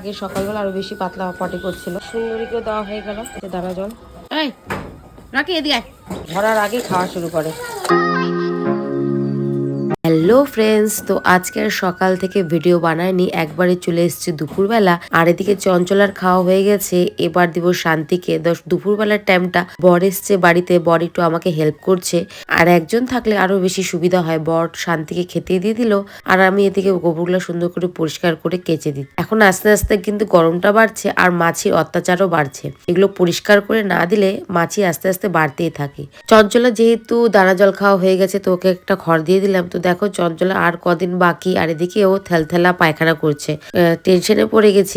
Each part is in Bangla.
আগে সকালবেলা আরো বেশি পাতলা পটি করছিল। সুন্দরীকেও দেওয়া হয়ে গেল দানা জল। এই রাখি এদিকে ধরার আগে খাওয়া শুরু করে। হ্যালো ফ্রেন্ডস, তো আজকের সকাল থেকে ভিডিও বানায়নি, একবারে চলে এসেছে দুপুরবেলা। আর এদিকে চঞ্চলার খাওয়া হয়ে গেছে, এবার দিব শান্তিকে। দুপুরবেলার টাইমটা বর এসছে বাড়িতে, বর একটু আমাকে হেল্প করছে। আর একজন থাকলে আরো বেশি সুবিধা হয়। বর শান্তিকে খেতে দিয়ে দিল, আর আমি এদিকে গোবরগুলো সুন্দর করে পরিষ্কার করে কেচে দিই। এখন আস্তে আস্তে কিন্তু গরমটা বাড়ছে আর মাছির অত্যাচারও বাড়ছে। এগুলো পরিষ্কার করে না দিলে মাছি আস্তে আস্তে বাড়তেই থাকে। চঞ্চলা যেহেতু দানা জল খাওয়া হয়ে গেছে, তো ওকে একটা খড় দিয়ে দিলাম। তো দেখো চঞ্চলা আর কদিন বাকি, আর এদিকে ও থেলথেলা পায়খানা করছে। টেনশনে পড়ে গেছি।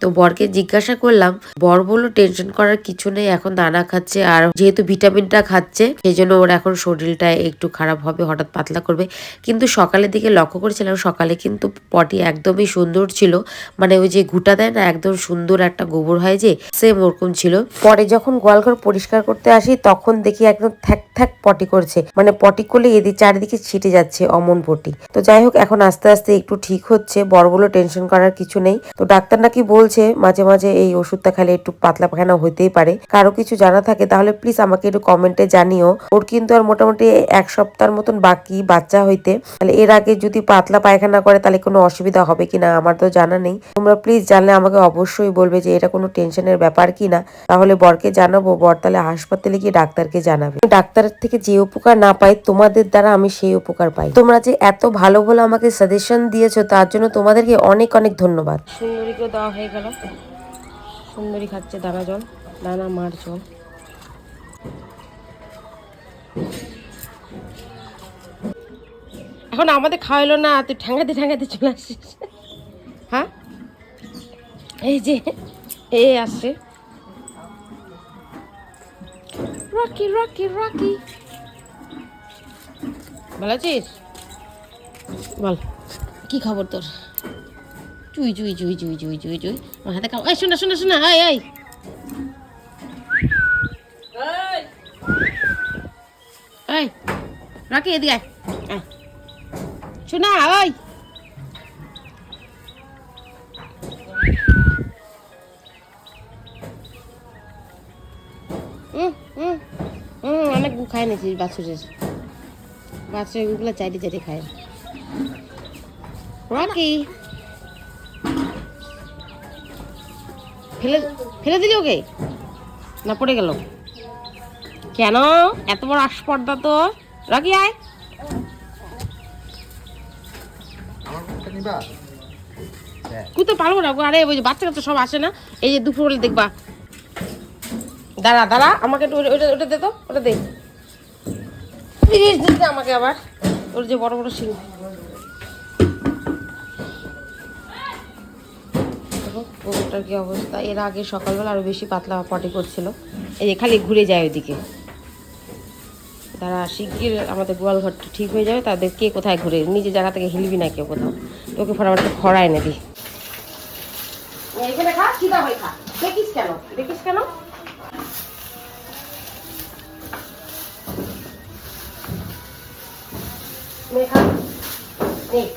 তো বরকে জিজ্ঞাসা করলাম, বর বললো টেনশন করার কিছু নেই, এখন দানা খাচ্ছে আর যেহেতু ভিটামিনটা খাচ্ছে সেই জন্য ওর এখন শরীরটা একটু খারাপ হবে, হঠাৎ পাতলা করবে। কিন্তু সকালের দিকে লক্ষ্য করেছিলাম, সকালে কিন্তু পটি একদমই সুন্দর ছিল। মানে ওই যে ঘুটা দেয় না, একদম সুন্দর একটা গোবর হয় যে, সেম ওরকম ছিল। পরে যখন গোয়ালঘর পরিষ্কার করতে আসি তখন দেখি একদম থ্যাক থ্যাক পটি করছে, মানে পটি করলে এদিকে চারিদিকে ছিটে যাচ্ছে অমন পটি। তো যাই হোক, এখন আস্তে আস্তে একটু ঠিক হচ্ছে। বড় বলে টেনশন করার কিছু নেই। তো ডাক্তার নাকি বলছে মাঝে মাঝে এই ওষুধটা খেলে একটু পাতলা পায়খানা হইতেই পারে। কারো কিছু জানা থাকে তাহলে প্লিজ আমাকে একটু কমেন্টে জানিও। ওর কিন্তু আর মোটামুটি 1 সপ্তাহের মতন বাকি বাচ্চা হইতে। তাহলে এর আগে যদি পাতলা পায়খানা করে তাহলে কোনো অসুবিধা হবে কিনা আমার তো জানা নেই। তোমরা প্লিজ জানলে আমাকে অবশ্যই বলবে যে এটা কোনো টেনশনের ব্যাপার কিনা। তাহলে বরকে জানাবো, বর তাহলে হাসপাতালে গিয়ে ডাক্তারকে জানাবে। ডাক্তারের থেকে যে উপকার না পাই, তোমাদের দ্বারা আমি সেই উপকার পাই। তোমরা যে এত ভালো ভালো আমাকে সাজেশন দিয়েছো, তার জন্য তোমাদেরকে অনেক অনেক ধন্যবাদ। সুন্দরীকেও দেওয়া হয়ে গেল। সুন্দরী খাচ্ছে দানা জল, দানা মার জল। এখন আমাদের খাওয়াইলো না, তুই ঠ্যাঙ্গাতে ঠ্যাঙ্গাতে চলে আসছিস। হ্যাঁ, এই যে এই আসছে রকি রকি রকি। ভালো আছিস? বল কি খবর তোর? চুই চুই চুই চুই চুই চুই চুই আমার হাতে খাও। এই শোনা শোনা শোনা, এই এই এই রাখি এদিকে শোনা। ওই অনেক গু খায় নিয়েছি বাছুরের। বাছুরের গুলো চাইতে চাইতে খায়। রকি ফেলে ফেলে দিলি ওকে, না পড়ে গেল? কেন এত বড় আসপর্দা তোর? রকি আয়। কুতে পারবো না। আরে ওই যে বাচ্চা কাচ্চা সব আসে না, এই যে দুপুরবেলা দেখবা। দাঁড়া দাঁড়া, আমাকে একটু ওটা ওটা দে তো, ওটা দে আমাকে আবার। ওর যে বড় বড় শিং, গোবরটার কি অবস্থা। এর আগে সকালবেলা আরো বেশি পাতলা পটি করছিল। এই যে খালি ঘুরে যায় ওইদিকে। তারা শিগগির আমাদের গোয়াল ঘরটা ঠিক হয়ে যাবে, তাদের কে কোথায় ঘুরে, নিজে জায়গা থেকে হিলবি না কেউ কোথাও। তোকে ফটাফট খড়া এনে দিই। এখানে খা, সিধা হয়ে খা। দেখিস কেন, দেখিস কেন? খা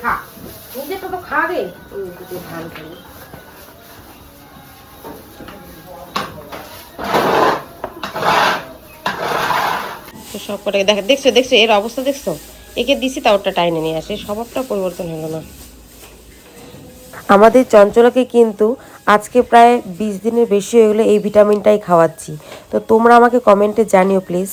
খা, নিজেরটা তো খা রে। ধান খাই সব কটাকে দেখ। দেখছো দেখছো এর অবস্থা দেখছো? একে দিছি তা ওটা টাইনে নিয়ে আসে, স্বভাবটা পরিবর্তন হলো না। আমাদের চঞ্চলাকে কিন্তু আজকে প্রায় 20 দিনের বেশি হয়ে গেলো এই ভিটামিনটাই খাওয়াচ্ছি। তো তোমরা আমাকে কমেন্টে জানিও প্লিজ।